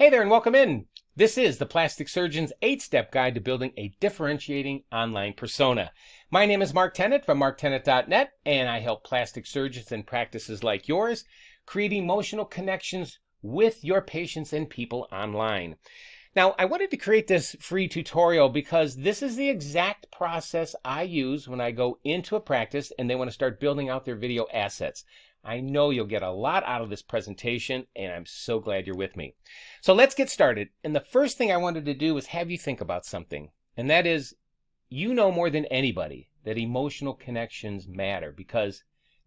Hey there and welcome in. This is the Plastic Surgeon's 8-Step Guide to Building a Differentiating Online Persona. My name is Mark Tennant from marktennant.net, and I help plastic surgeons and practices like yours create emotional connections with your patients and people online. Now, I wanted to create this free tutorial because this is the exact process I use when I go into a practice and they want to start building out their video assets. I know you'll get a lot out of this presentation, and I'm so glad you're with me. So let's get started. And the first thing I wanted to do was have you think about something, and that is, you know more than anybody that emotional connections matter because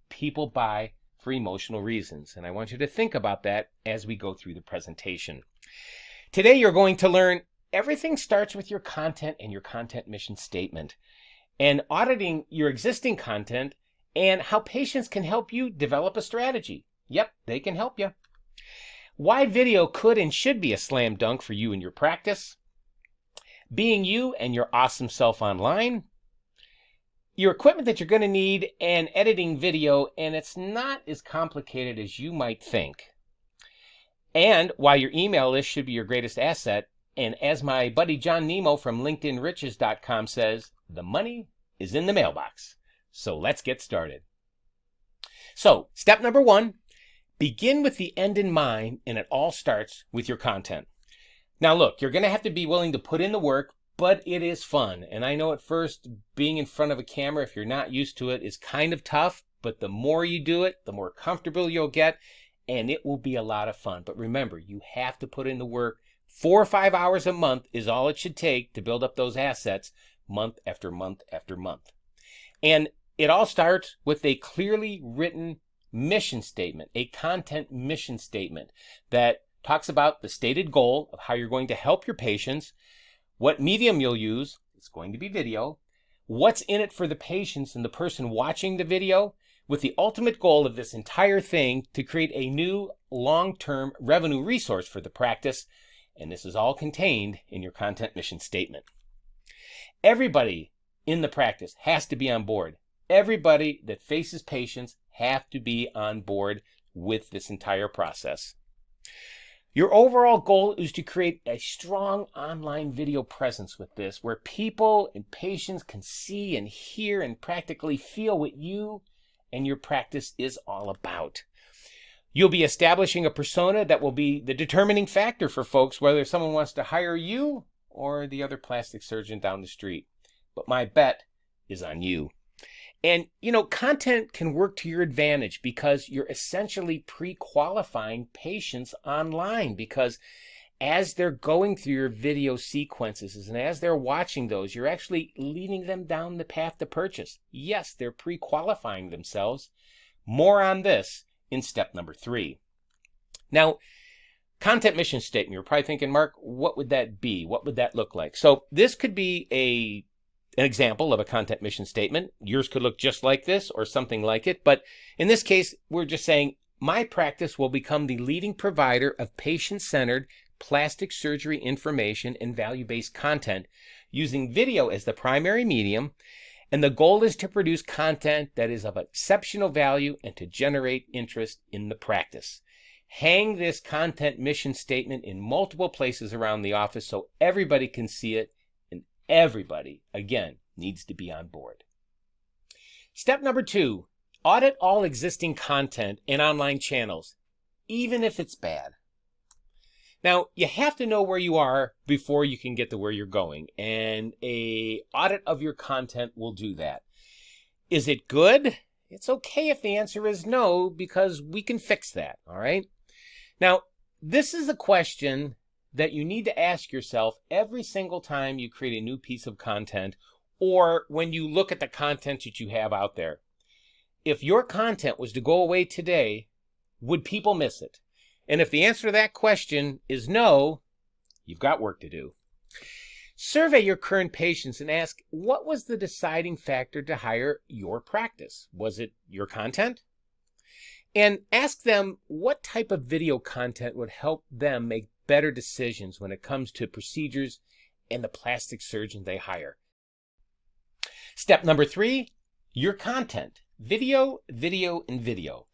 people buy for emotional reasons. And I want you to think about that as we go through the presentation. Today, you're going to learn everything starts with your content and your content mission statement, and auditing your existing content and how patients can help you develop a strategy. Yep, they can help you. Why video could and should be a slam dunk for you and your practice. Being you and your awesome self online. Your equipment that you're going to need and editing video, and it's not as complicated as you might think. And why your email list should be your greatest asset. And as my buddy John Nemo from LinkedInRiches.com says, the money is in the mailbox. So let's get started. So step number 1, begin with the end in mind, and it all starts with your content. Now look, you're going to have to be willing to put in the work, but it is fun. And I know at first being in front of a camera, if you're not used to it, is kind of tough, but the more you do it, the more comfortable you'll get, and it will be a lot of fun. But remember, you have to put in the work. 4 or 5 hours a month is all it should take to build up those assets month after month after month. And it all starts with a clearly written mission statement, a content mission statement that talks about the stated goal of how you're going to help your patients, what medium you'll use, it's going to be video, what's in it for the patients and the person watching the video, with the ultimate goal of this entire thing to create a new long-term revenue resource for the practice, and this is all contained in your content mission statement. Everybody in the practice has to be on board. Everybody that faces patients have to be on board with this entire process. Your overall goal is to create a strong online video presence with this, where people and patients can see and hear and practically feel what you and your practice is all about. You'll be establishing a persona that will be the determining factor for folks, whether someone wants to hire you or the other plastic surgeon down the street. But my bet is on you. And, content can work to your advantage because you're essentially pre-qualifying patients online, because as they're going through your video sequences and as they're watching those, you're actually leading them down the path to purchase. Yes, they're pre-qualifying themselves. More on this in step number 3. Now, content mission statement. You're probably thinking, Mark, what would that be? What would that look like? So this could be an example of a content mission statement. Yours could look just like this or something like it. But in this case, we're just saying, my practice will become the leading provider of patient-centered plastic surgery information and value-based content using video as the primary medium. And the goal is to produce content that is of exceptional value and to generate interest in the practice. Hang this content mission statement in multiple places around the office so everybody can see it. Everybody, again, needs to be on board. Step number 2, audit all existing content and online channels, even if it's bad. Now, you have to know where you are before you can get to where you're going, and an audit of your content will do that. Is it good? It's okay if the answer is no, because we can fix that, all right? Now, this is a question that you need to ask yourself every single time you create a new piece of content or when you look at the content that you have out there. If your content was to go away today, would people miss it? And if the answer to that question is no, you've got work to do. Survey your current patients and ask, what was the deciding factor to hire your practice? Was it your content? And ask them what type of video content would help them make better decisions when it comes to procedures and the plastic surgeon they hire. Step number 3, your content. Video, video, and video.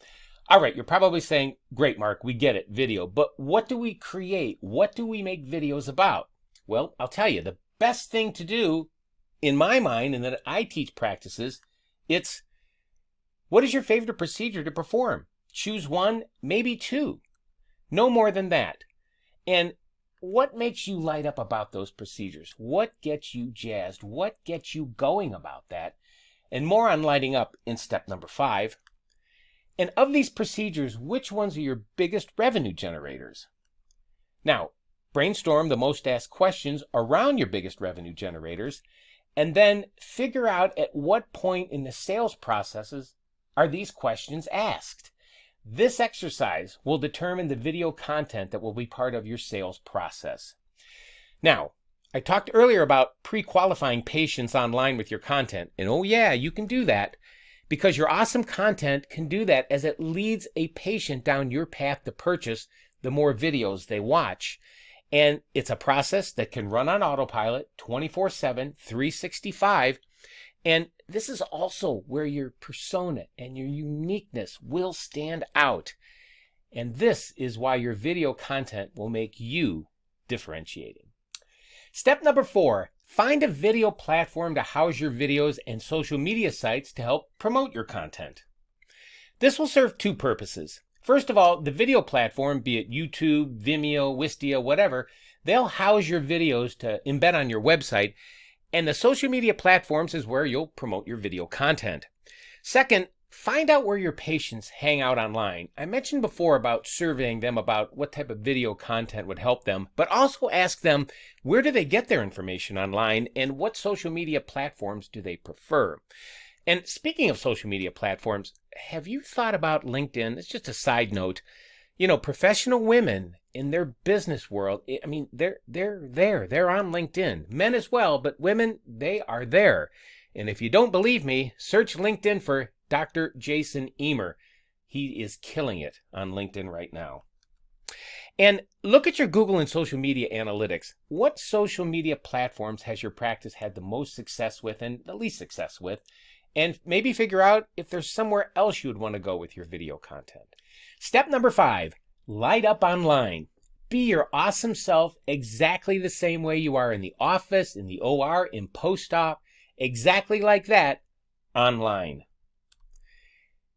All right, you're probably saying, great, Mark, we get it, video, but what do we create? What do we make videos about? Well, I'll tell you, the best thing to do, in my mind, and that I teach practices, it's what is your favorite procedure to perform? Choose one, maybe two, no more than that. And what makes you light up about those procedures? What gets you jazzed? What gets you going about that? And more on lighting up in step number 5. And of these procedures, which ones are your biggest revenue generators? Now, brainstorm the most asked questions around your biggest revenue generators, and then figure out at what point in the sales processes are these questions asked. This exercise will determine the video content that will be part of your sales process. Now, I talked earlier about pre-qualifying patients online with your content, and oh yeah, you can do that because your awesome content can do that as it leads a patient down your path to purchase the more videos they watch. And it's a process that can run on autopilot 24/7, 365. And this is also where your persona and your uniqueness will stand out. And this is why your video content will make you differentiating. Step number 4, find a video platform to house your videos and social media sites to help promote your content. This will serve 2 purposes. First of all, the video platform, be it YouTube, Vimeo, Wistia, whatever, they'll house your videos to embed on your website, and the social media platforms is where you'll promote your video content. Second, find out where your patients hang out online. I mentioned before about surveying them about what type of video content would help them, but also ask them where do they get their information online and what social media platforms do they prefer. And speaking of social media platforms, have you thought about LinkedIn? It's just a side note. You know, professional women in their business world, I mean, they're there. They're on LinkedIn. Men as well, but women, they are there. And if you don't believe me, search LinkedIn for Dr. Jason Emer. He is killing it on LinkedIn right now. And look at your Google and social media analytics. What social media platforms has your practice had the most success with and the least success with? And maybe figure out if there's somewhere else you would want to go with your video content. Step number 5, light up online. Be your awesome self exactly the same way you are in the office, in the OR, in post-op, exactly like that online.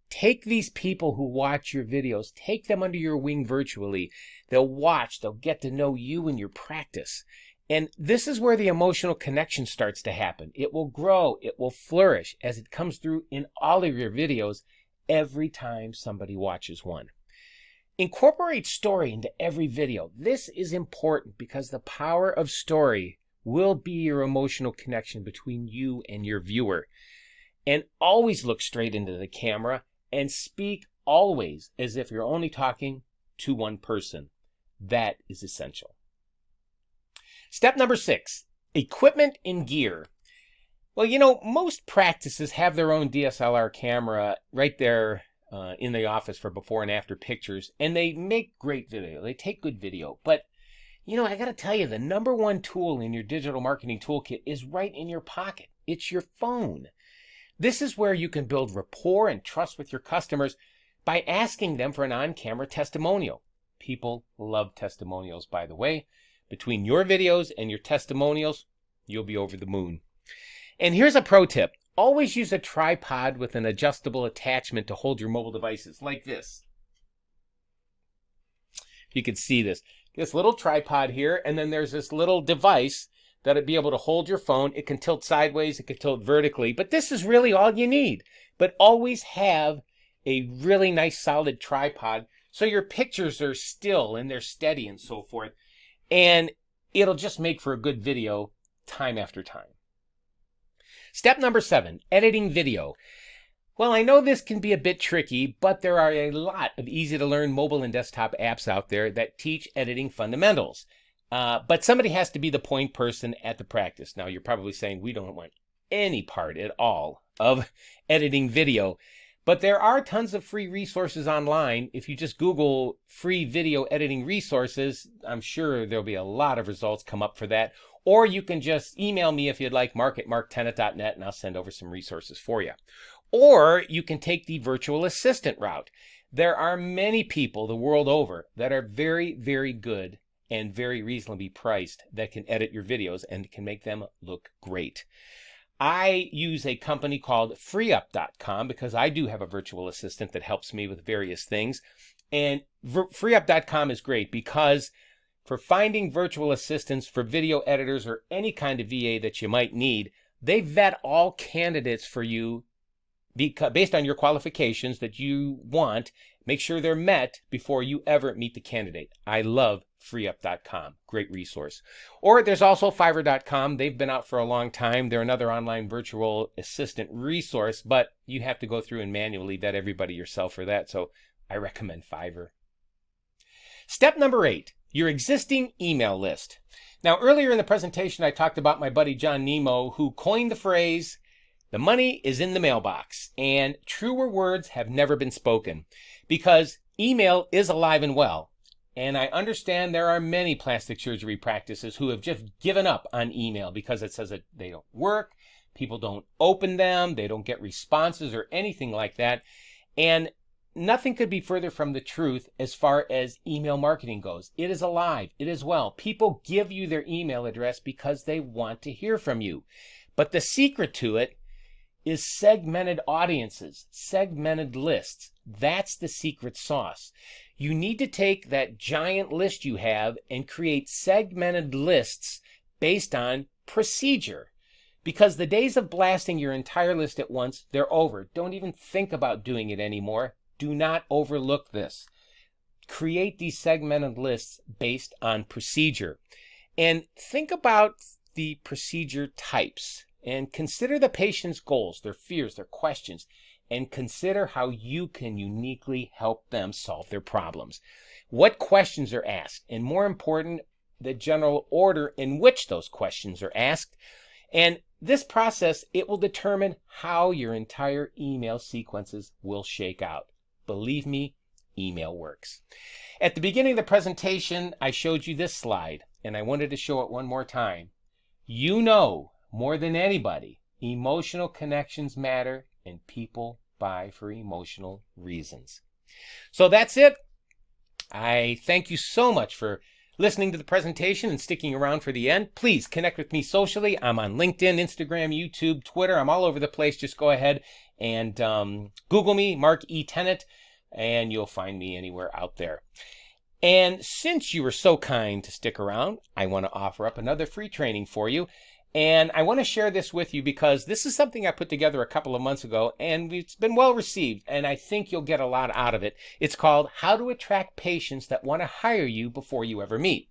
Take these people who watch your videos, take them under your wing virtually. They'll watch, they'll get to know you and your practice. And this is where the emotional connection starts to happen. It will grow, it will flourish as it comes through in all of your videos every time somebody watches one. Incorporate story into every video. This is important because the power of story will be your emotional connection between you and your viewer. And always look straight into the camera and speak always as if you're only talking to one person. That is essential. Step number 6, equipment and gear. Well, you know, most practices have their own DSLR camera right there in the office for before and after pictures, and they make great video. They take good video. But, you know, I got to tell you, the number one tool in your digital marketing toolkit is right in your pocket. It's your phone. This is where you can build rapport and trust with your customers by asking them for an on-camera testimonial. People love testimonials, by the way. Between your videos and your testimonials, you'll be over the moon. And here's a pro tip. Always use a tripod with an adjustable attachment to hold your mobile devices, like this. You can see this little tripod here, and then there's this little device that'll be able to hold your phone. It can tilt sideways, it can tilt vertically, but this is really all you need. But always have a really nice solid tripod so your pictures are still and they're steady and so forth. And it'll just make for a good video time after time. Step number 7, editing video. Well, I know this can be a bit tricky, but there are a lot of easy to learn mobile and desktop apps out there that teach editing fundamentals. But somebody has to be the point person at the practice. Now, you're probably saying we don't want any part at all of editing video. But there are tons of free resources online. If you just Google free video editing resources, I'm sure there'll be a lot of results come up for that. Or you can just email me if you'd like, mark@marktenet.net, and I'll send over some resources for you. Or you can take the virtual assistant route. There are many people the world over that are very, very good and very reasonably priced that can edit your videos and can make them look great. I use a company called freeup.com because I do have a virtual assistant that helps me with various things. And freeup.com is great because for finding virtual assistants for video editors or any kind of VA that you might need, they vet all candidates for you based on your qualifications that you want. Make sure they're met before you ever meet the candidate. I love freeup.com. Great resource. Or there's also fiverr.com. They've been out for a long time. They're another online virtual assistant resource, but you have to go through and manually vet everybody yourself for that. So I recommend Fiverr. Step number 8, your existing email list. Now, earlier in the presentation, I talked about my buddy John Nemo, who coined the phrase, "The money is in the mailbox," and truer words have never been spoken because email is alive and well. And I understand there are many plastic surgery practices who have just given up on email because it says that they don't work, people don't open them, they don't get responses or anything like that. And nothing could be further from the truth as far as email marketing goes. It is alive, it is well. People give you their email address because they want to hear from you. But the secret to it is segmented audiences, segmented lists. That's the secret sauce. You need to take that giant list you have and create segmented lists based on procedure. Because the days of blasting your entire list at once, they're over. Don't even think about doing it anymore. Do not overlook this. Create these segmented lists based on procedure. And think about the procedure types. And consider the patient's goals, their fears, their questions, and consider how you can uniquely help them solve their problems. What questions are asked, and more important, the general order in which those questions are asked. And this process, it will determine how your entire email sequences will shake out. Believe me, email works. At the beginning of the presentation, I showed you this slide, and I wanted to show it one more time. You know, more than anybody, emotional connections matter and people buy for emotional reasons. So that's it. I thank you so much for listening to the presentation and sticking around for the end. Please connect with me socially. I'm on LinkedIn, Instagram, YouTube, Twitter. I'm all over the place. Just go ahead and Google me, Mark E. Tennant, and you'll find me anywhere out there. And since you were so kind to stick around, I want to offer up another free training for you. And I want to share this with you because this is something I put together a couple of months ago and it's been well received and I think you'll get a lot out of it. It's called How to Attract Patients That Want to Hire You Before You Ever Meet.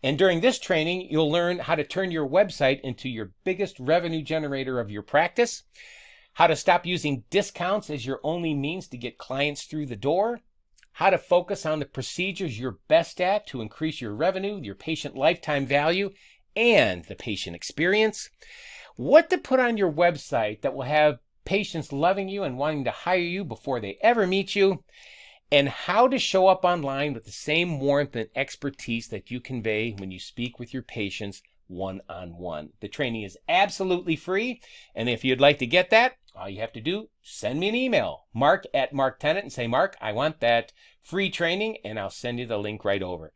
And during this training, you'll learn how to turn your website into your biggest revenue generator of your practice, how to stop using discounts as your only means to get clients through the door, how to focus on the procedures you're best at to increase your revenue, your patient lifetime value, and the patient experience, what to put on your website that will have patients loving you and wanting to hire you before they ever meet you, and how to show up online with the same warmth and expertise that you convey when you speak with your patients one-on-one. The training is absolutely free, and if you'd like to get that, all you have to do, send me an email, mark@marktennant, and say, Mark, I want that free training, and I'll send you the link right over.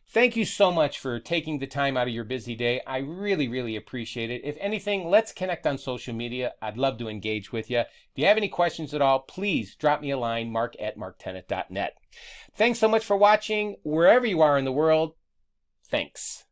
Thank you so much for taking the time out of your busy day. I really, really appreciate it. If anything, let's connect on social media. I'd love to engage with you. If you have any questions at all, please drop me a line, mark@marktennant.net. Thanks so much for watching. Wherever you are in the world, thanks.